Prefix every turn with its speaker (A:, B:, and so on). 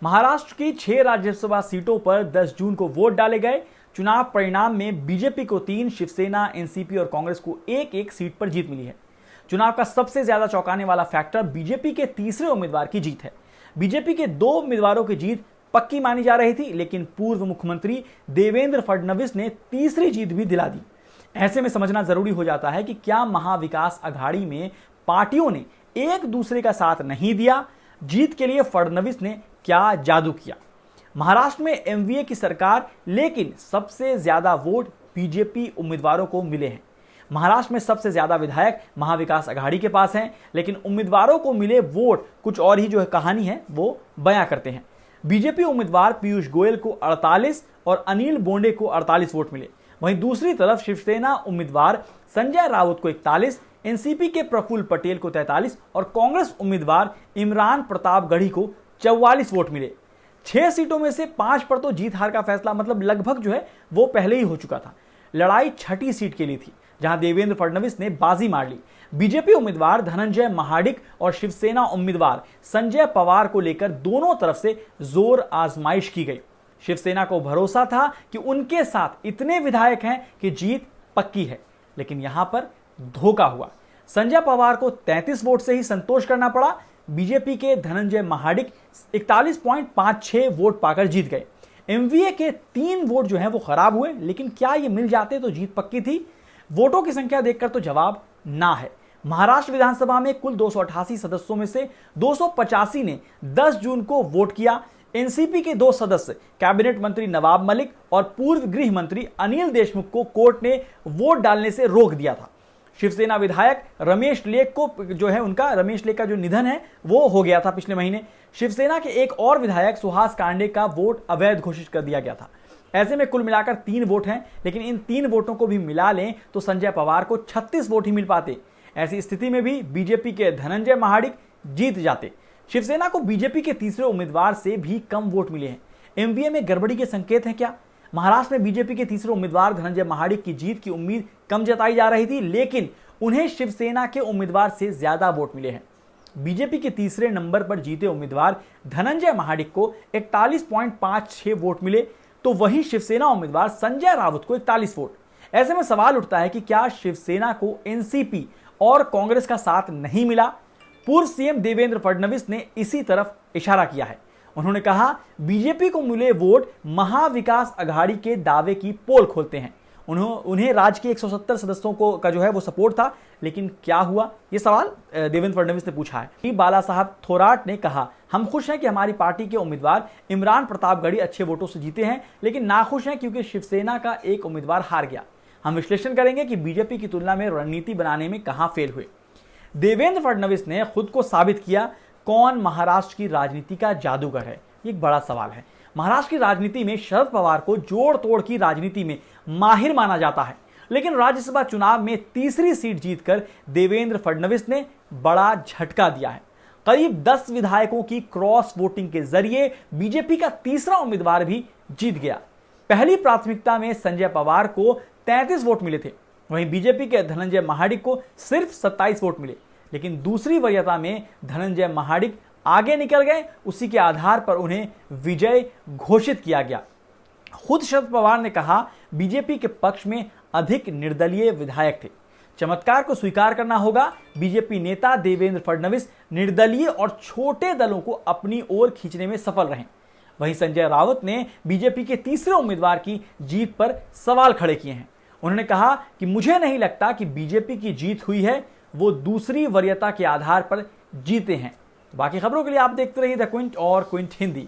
A: महाराष्ट्र की 6 राज्यसभा सीटों पर 10 जून को वोट डाले गए। चुनाव परिणाम में बीजेपी को 3, शिवसेना, एनसीपी और कांग्रेस को एक सीट पर जीत मिली है। चुनाव का सबसे ज्यादा चौंकाने वाला फैक्टर बीजेपी के तीसरे उम्मीदवार की जीत है। बीजेपी के 2 उम्मीदवारों की जीत पक्की मानी जा रही थी, लेकिन पूर्व मुख्यमंत्री देवेंद्र फडणवीस ने तीसरी जीत भी दिला दी। ऐसे में समझना जरूरी हो जाता है कि क्या महाविकास अघाड़ी में पार्टियों ने एक दूसरे का साथ नहीं दिया? जीत के लिए फडणवीस ने क्या जादू किया? महाराष्ट्र में एमवीए की सरकार, लेकिन सबसे ज्यादा वोट बीजेपी उम्मीदवारों को मिले हैं। महाराष्ट्र में सबसे ज्यादा विधायक महाविकास अघाड़ी के पास हैं, लेकिन उम्मीदवारों को मिले वोट कुछ और ही जो है कहानी है वो बयां करते हैं। बीजेपी उम्मीदवार पीयूष गोयल को 48 और अनिल बोंडे को 48 वोट मिले। वहीं दूसरी तरफ शिवसेना उम्मीदवार संजय राउत को 41, एनसीपी के प्रफुल्ल पटेल को 43 और कांग्रेस उम्मीदवार इमरान प्रतापगढ़ी को 44 वोट मिले। 6 सीटों में से 5 पर तो जीत हार का फैसला मतलब लगभग जो है वो पहले ही हो चुका था। लड़ाई 6ठी सीट के लिए थी, जहां देवेंद्र फडणवीस ने बाजी मार ली। बीजेपी उम्मीदवार धनंजय महाडिक और शिवसेना उम्मीदवार संजय पवार को लेकर दोनों तरफ से जोर आजमाइश की गई। शिवसेना को भरोसा था कि उनके साथ इतने विधायक हैं कि जीत पक्की है, लेकिन यहां पर धोखा हुआ। संजय पवार को 33 वोट से ही संतोष करना पड़ा। बीजेपी के धनंजय महाडिक 41.56 वोट पाकर जीत गए। एमवीए के 3 वोट जो हैं वो खराब हुए, लेकिन क्या ये मिल जाते तो जीत पक्की थी? वोटों की संख्या देखकर तो जवाब ना है। महाराष्ट्र विधानसभा में कुल 288 सदस्यों में से 285 ने 10 जून को वोट किया। एनसीपी के 2 सदस्य कैबिनेट मंत्री नवाब मलिक और पूर्व गृह मंत्री अनिल देशमुख को कोर्ट ने वोट डालने से रोक दिया था। शिवसेना विधायक रमेश लेख को जो है रमेश लेख का जो निधन है वो हो गया था पिछले महीने। शिवसेना के एक और विधायक सुहास कांडे का वोट अवैध घोषित कर दिया गया था। ऐसे में कुल मिलाकर 3 वोट हैं, लेकिन इन 3 वोटों को भी मिला लें तो संजय पवार को 36 वोट ही मिल पाते। ऐसी स्थिति में भी बीजेपी के धनंजय महाडिक जीत जाते। शिवसेना को बीजेपी के तीसरे उम्मीदवार से भी कम वोट मिले हैं। एमवीए में गड़बड़ी के संकेत हैं क्या? महाराष्ट्र में बीजेपी के तीसरे उम्मीदवार धनंजय महाडिक की जीत की उम्मीद कम जताई जा रही थी, लेकिन उन्हें शिवसेना के उम्मीदवार से ज्यादा वोट मिले हैं। बीजेपी के तीसरे नंबर पर जीते उम्मीदवार धनंजय महाडिक को 41.56 वोट मिले, तो वहीं शिवसेना उम्मीदवार संजय राउत को 41 वोट। ऐसे में सवाल उठता है कि क्या शिवसेना को एनसीपी और कांग्रेस का साथ नहीं मिला? पूर्व सीएम देवेंद्र फडणवीस ने इसी तरफ इशारा किया है। उन्होंने कहा, बीजेपी को मिले वोट महाविकास अघाड़ी के दावे की पोल खोलते हैं। उन्हें राज्य के 170 सदस्यों को का जो है वो सपोर्ट था, लेकिन क्या हुआ? ये सवाल देवेंद्र फडणवीस ने पूछा है। बाला साहब थोराट ने कहा, हम खुश हैं कि हमारी पार्टी के उम्मीदवार इमरान प्रतापगढ़ी अच्छे वोटों से जीते हैं, लेकिन नाखुश हैं क्योंकि शिवसेना का एक उम्मीदवार हार गया। हम विश्लेषण करेंगे कि बीजेपी की तुलना में रणनीति बनाने में कहां फेल हुए। देवेंद्र फडणवीस ने खुद को साबित किया। कौन महाराष्ट्र की राजनीति का जादूगर है? ये एक बड़ा सवाल है। महाराष्ट्र की राजनीति में शरद पवार को जोड़ तोड़ की राजनीति में माहिर माना जाता है, लेकिन राज्यसभा चुनाव में तीसरी सीट जीतकर देवेंद्र फडणवीस ने बड़ा झटका दिया है। करीब 10 विधायकों की क्रॉस वोटिंग के जरिए बीजेपी का तीसरा उम्मीदवार भी जीत गया। पहली प्राथमिकता में संजय पवार को 33 वोट मिले थे, वहीं बीजेपी के धनंजय महाडिक को सिर्फ 27 वोट मिले, लेकिन दूसरी वरीयता में धनंजय महाडिक आगे निकल गए। उसी के आधार पर उन्हें विजय घोषित किया गया। खुद शरद पवार ने कहा, बीजेपी के पक्ष में अधिक निर्दलीय विधायक थे। चमत्कार को स्वीकार करना होगा, बीजेपी नेता देवेंद्र फडणवीस निर्दलीय और छोटे दलों को अपनी ओर खींचने में सफल रहे। वहीं संजय राउत ने बीजेपी के तीसरे उम्मीदवार की जीत पर सवाल खड़े किए हैं। उन्होंने कहा कि मुझे नहीं लगता कि बीजेपी की जीत हुई है, वो दूसरी वरीयता के आधार पर जीते हैं। बाकी खबरों के लिए आप देखते रहिए द क्विंट और क्विंट हिंदी।